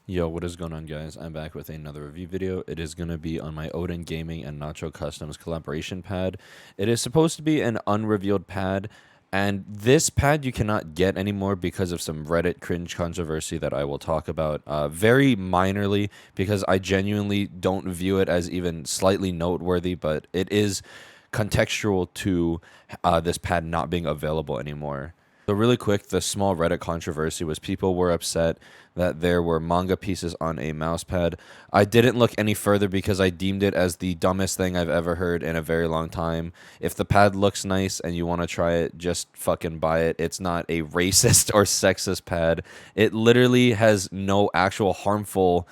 Yo, what is going on, guys? I'm back with another review video. It is going to be on my Odin Gaming and NachoCustoms collaboration pad. It is supposed to be an unrevealed pad, and this pad you cannot get anymore because of some Reddit cringe controversy that I will talk about very minorly, because I genuinely don't view it as even slightly noteworthy, but it is contextual to this pad not being available anymore. So really quick, the small Reddit controversy was people were upset that there were manga pieces on a mouse pad. I didn't look any further because I deemed it as the dumbest thing I've ever heard in a very long time. If the pad looks nice and you want to try it, just fucking buy it. It's not a racist or sexist pad. It literally has no actual harmful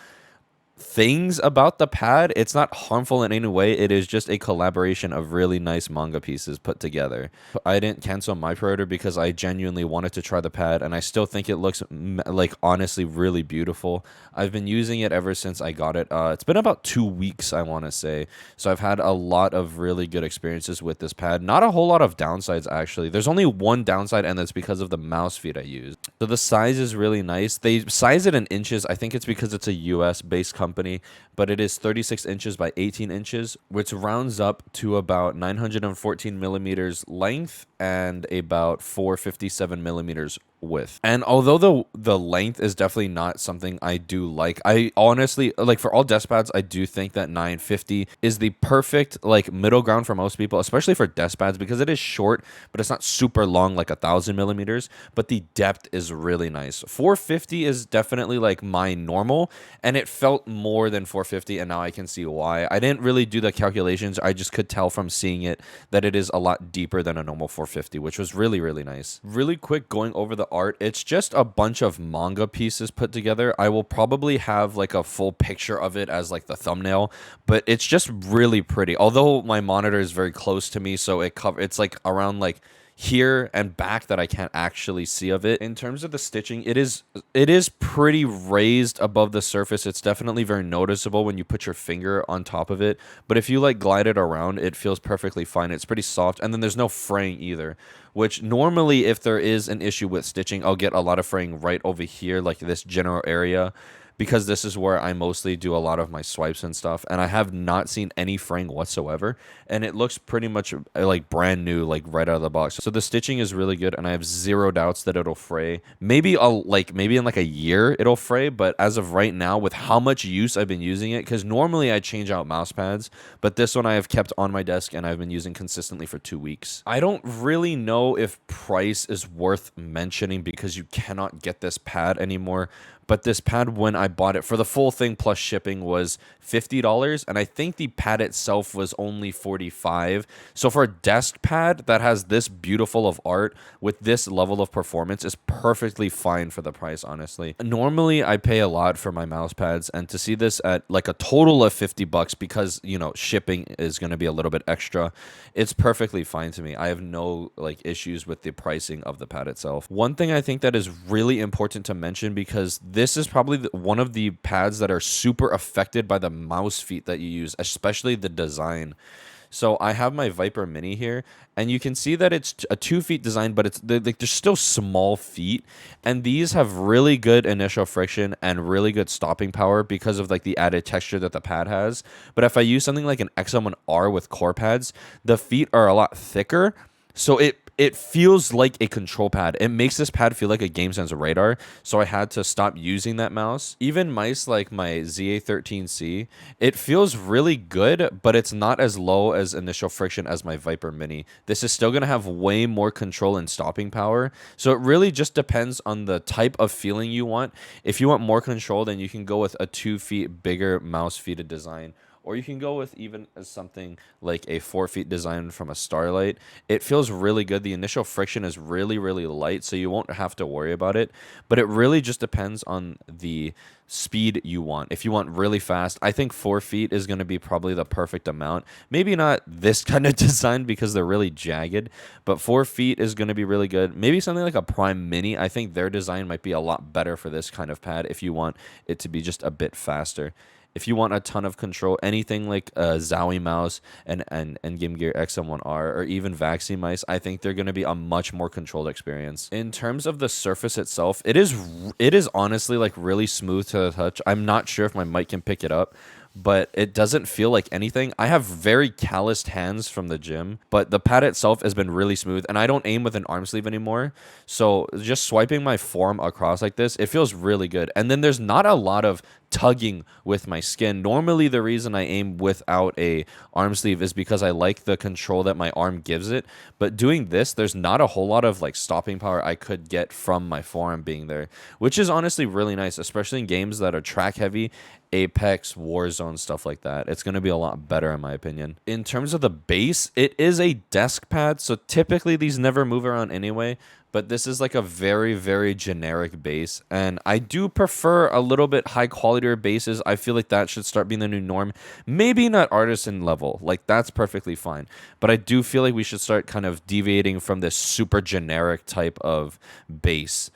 things about the pad. It's not harmful in any way. It is just a collaboration of really nice manga pieces put together. I didn't cancel my pre-order because I genuinely wanted to try the pad, and I still think it looks like honestly really beautiful. I've been using it ever since I got it. It's been about 2 weeks, I want to say. So I've had a lot of really good experiences with this pad. Not a whole lot of downsides, actually. There's only one downside, and that's because of the mouse feet I use. So the size is really nice. They size it in inches. I think it's because it's a US based company, but it is 36 inches by 18 inches, which rounds up to about 914 millimeters length and about 457 millimeters width. And although the length is definitely not something I do like, I honestly like, for all desk pads, I do think that 950 is the perfect like middle ground for most people, especially for desk pads, because it is short but it's not super long like 1,000 millimeters, but the depth is really nice. 450 is definitely like my normal, and it felt more than 450, and now I can see why. I didn't really do the calculations. I just could tell from seeing it that it is a lot deeper than a normal 450, which was really, really nice. Really quick, going over the art, it's just a bunch of manga pieces put together. I will probably have like a full picture of it as like the thumbnail, but it's just really pretty. Although my monitor is very close to me, so it's like around like here and back that I can't actually see of it. In terms of the stitching, it is pretty raised above the surface. It's definitely very noticeable when you put your finger on top of it, but if you like glide it around, it feels perfectly fine. It's pretty soft, and then there's no fraying either, which normally if there is an issue with stitching, I'll get a lot of fraying right over here, like this general area, because this is where I mostly do a lot of my swipes and stuff, and I have not seen any fraying whatsoever, and it looks pretty much like brand new, like right out of the box. So the stitching is really good, and I have zero doubts that it'll fray. Maybe in like a year it'll fray, but as of right now, with how much use I've been using it, because normally I change out mouse pads, but this one I have kept on my desk and I've been using consistently for 2 weeks. I don't really know if price is worth mentioning because you cannot get this pad anymore, but this pad, when I bought it for the full thing plus shipping, was $50, and I think the pad itself was only $45. So for a desk pad that has this beautiful of art with this level of performance is perfectly fine for the price, honestly. Normally I pay a lot for my mouse pads, and to see this at like a total of $50 because, you know, shipping is going to be a little bit extra, it's perfectly fine to me. I have no like issues with the pricing of the pad itself. One thing I think that is really important to mention, because this is probably one of the pads that are super affected by the mouse feet that you use, especially the design. So I have my Viper Mini here, and you can see that it's a 2 feet design, but they're still small feet, and these have really good initial friction and really good stopping power because of like the added texture that the pad has. But if I use something like an XM1R with core pads, the feet are a lot thicker, so it feels like a control pad. It makes this pad feel like a GameSense radar, so I had to stop using that mouse. Even mice like my ZA13C, it feels really good, but it's not as low as initial friction as my Viper Mini. This is still going to have way more control and stopping power, so it really just depends on the type of feeling you want. If you want more control, then you can go with a 2 feet bigger mouse feeted design, or you can go with even something like a 4 feet design from a Starlight. It feels really good. The initial friction is really, really light, so you won't have to worry about it. But it really just depends on the speed you want. If you want really fast, I think 4 feet is going to be probably the perfect amount. Maybe not this kind of design because they're really jagged, but 4 feet is going to be really good. Maybe something like a Prime Mini. I think their design might be a lot better for this kind of pad if you want it to be just a bit faster. If you want a ton of control, anything like a Zowie mouse and Game Gear XM1R or even Vaxi mice, I think they're going to be a much more controlled experience. In terms of the surface itself, it is honestly like really smooth to the touch. I'm not sure if my mic can pick it up, but it doesn't feel like anything. I have very calloused hands from the gym, but the pad itself has been really smooth, and I don't aim with an arm sleeve anymore. So just swiping my forearm across like this, it feels really good. And then there's not a lot of tugging with my skin. Normally the reason I aim without a arm sleeve is because I like the control that my arm gives it, but doing this, there's not a whole lot of like stopping power I could get from my forearm being there, which is honestly really nice, especially in games that are track heavy, Apex, Warzone, stuff like that. It's going to be a lot better in my opinion. In terms of the base, it is a desk pad, so typically these never move around anyway, but this is like a very, very generic base, and I do prefer a little bit high quality bases. I feel like that should start being the new norm. Maybe not artisan level, like that's perfectly fine, but I do feel like we should start kind of deviating from this super generic type of base.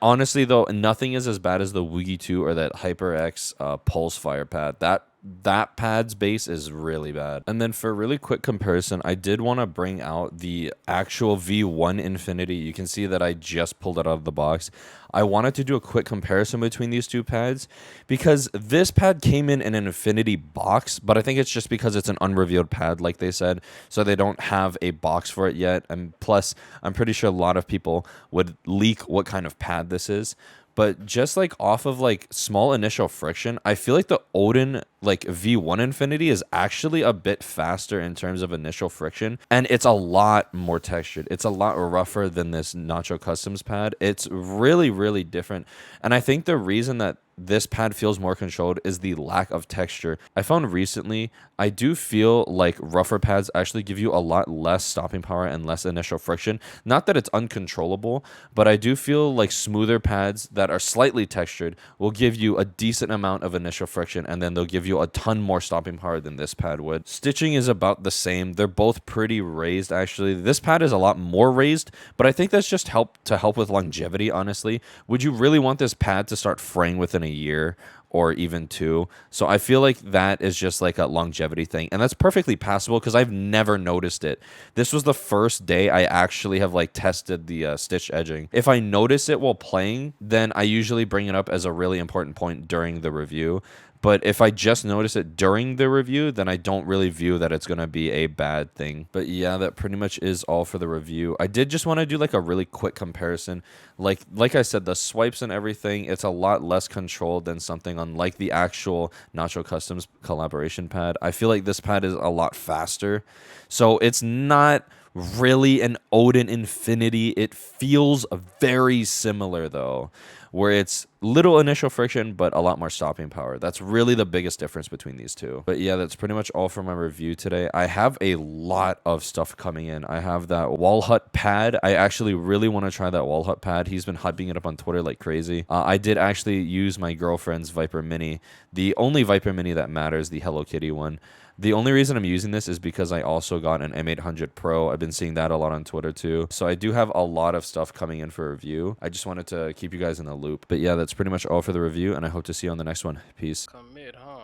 Honestly, though, nothing is as bad as the Woogie 2 or that HyperX Pulse Fire pad. That pad's base is really bad. And then for a really quick comparison, I did want to bring out the actual V1 Infinity. You can see that I just pulled it out of the box. I wanted to do a quick comparison between these two pads because this pad came in an Infinity box, but I think it's just because it's an unrevealed pad, like they said, so they don't have a box for it yet. And plus, I'm pretty sure a lot of people would leak what kind of pad this is. But just like off of like small initial friction, I feel like the Odin like V1 Infinity is actually a bit faster in terms of initial friction, and it's a lot more textured. It's a lot rougher than this NachoCustoms pad. It's really, really different. And I think the reason that this pad feels more controlled is the lack of texture. I found recently, I do feel like rougher pads actually give you a lot less stopping power and less initial friction. Not that it's uncontrollable, but I do feel like smoother pads that are slightly textured will give you a decent amount of initial friction, and then they'll give you a ton more stopping power than this pad would. Stitching is about the same. They're both pretty raised, actually. This pad is a lot more raised, but I think that's just to help with longevity, honestly. Would you really want this pad to start fraying within a year or even 2? So I feel like that is just like a longevity thing, and that's perfectly passable because I've never noticed it. This was the first day I actually have like tested the stitch edging. If I notice it while playing, then I usually bring it up as a really important point during the review. But if I just notice it during the review, then I don't really view that it's going to be a bad thing. But yeah, that pretty much is all for the review. I did just want to do like a really quick comparison. Like I said, the swipes and everything, it's a lot less controlled than something on like the actual NachoCustoms collaboration pad. I feel like this pad is a lot faster. So it's not really an Odin Infinity. It feels very similar though, where it's little initial friction but a lot more stopping power. That's really the biggest difference between these two. But yeah, that's pretty much all for my review today. I have a lot of stuff coming in. I have that wall hut pad. I actually really want to try that wall hut pad. He's been hyping it up on Twitter like crazy. I did actually use my girlfriend's Viper Mini, the only Viper Mini that matters, the Hello Kitty one. The only reason I'm using this is because I also got an M800 Pro. I've been seeing that a lot on Twitter too. So I do have a lot of stuff coming in for review. I just wanted to keep you guys in the loop. But yeah, that's pretty much all for the review, and I hope to see you on the next one. Peace. Commit, huh?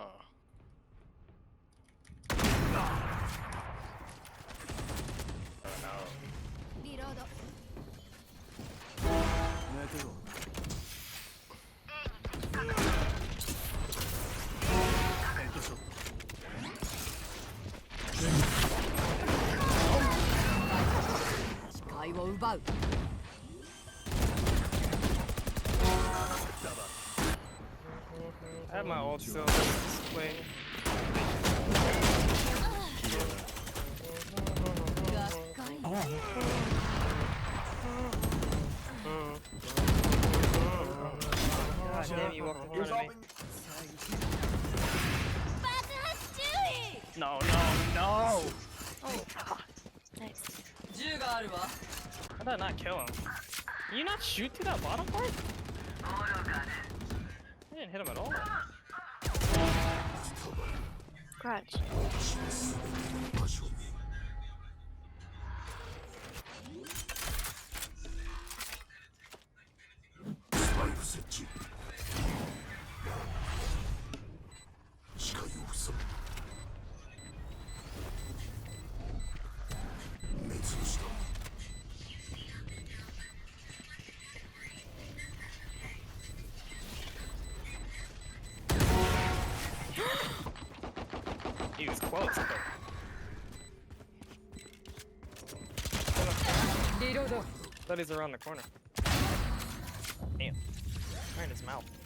I have my ult still displayed. God damn, you walked in front of me. No, no, no! Oh god. Nice. How did I not kill him? Can you not shoot to that bottom part? I didn't hit him at all. Crunch. He was close, but... Thought he's around the corner. Damn. Right in his mouth.